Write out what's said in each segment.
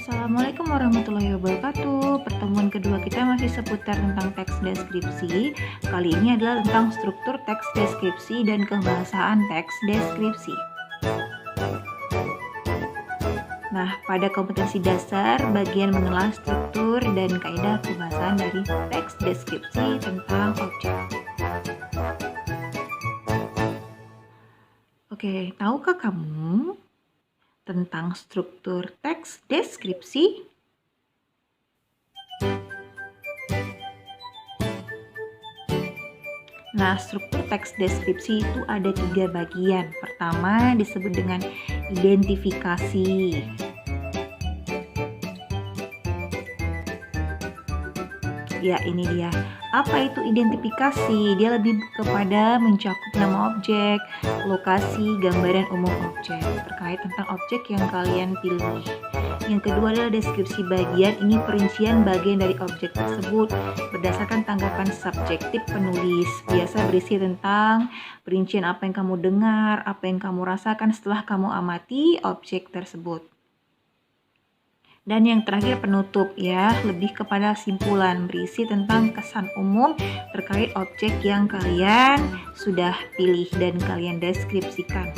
Assalamualaikum warahmatullahi wabarakatuh. Pertemuan kedua kita masih seputar tentang teks deskripsi. Kali ini adalah tentang struktur teks deskripsi dan kebahasaan teks deskripsi. Nah, pada kompetensi dasar, bagian mengenal struktur dan kaidah kebahasaan dari teks deskripsi tentang objek. Oke, tahukah kamu tentang struktur teks deskripsi? Nah, struktur teks deskripsi itu ada 3 bagian. Pertama disebut dengan identifikasi. Ya, ini dia. Apa itu identifikasi? Dia lebih kepada mencakup nama objek, lokasi, gambaran umum objek, terkait tentang objek yang kalian pilih. Yang kedua adalah deskripsi bagian. Ini perincian bagian dari objek tersebut berdasarkan tanggapan subjektif penulis. Biasa berisi tentang perincian apa yang kamu dengar, apa yang kamu rasakan setelah kamu amati objek tersebut. Dan yang terakhir penutup, ya, lebih kepada simpulan, berisi tentang kesan umum terkait objek yang kalian sudah pilih dan kalian deskripsikan.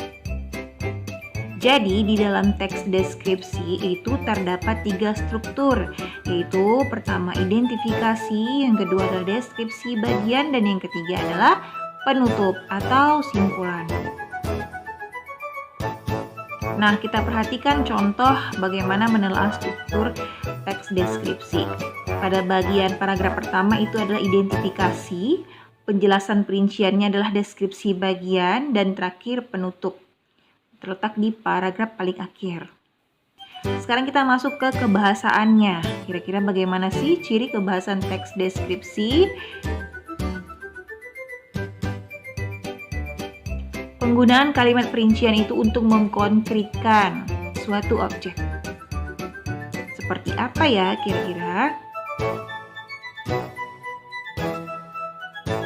Jadi di dalam teks deskripsi itu terdapat 3 struktur, yaitu pertama identifikasi, yang kedua adalah deskripsi bagian, dan yang ketiga adalah penutup atau simpulan. Nah, kita perhatikan contoh bagaimana menelaah struktur teks deskripsi. Pada bagian paragraf pertama itu adalah identifikasi, penjelasan perinciannya adalah deskripsi bagian, dan terakhir penutup. Terletak di paragraf paling akhir. Sekarang kita masuk ke kebahasaannya. Kira-kira bagaimana sih ciri kebahasan teks deskripsi? Penggunaan kalimat perincian itu untuk mengkonkretkan suatu objek. Seperti apa ya kira-kira?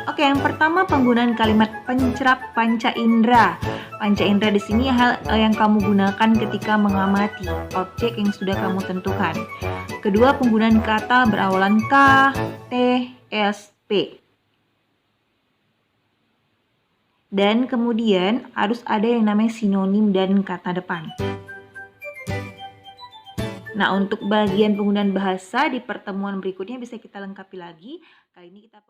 Oke, yang pertama penggunaan kalimat pencerap panca indera. Panca indera di sini hal yang kamu gunakan ketika mengamati objek yang sudah kamu tentukan. Kedua, penggunaan kata berawalan K, T, S, P. Dan kemudian harus ada yang namanya sinonim dan kata depan. Nah, untuk bagian penggunaan bahasa di pertemuan berikutnya bisa kita lengkapi lagi. Kali ini kita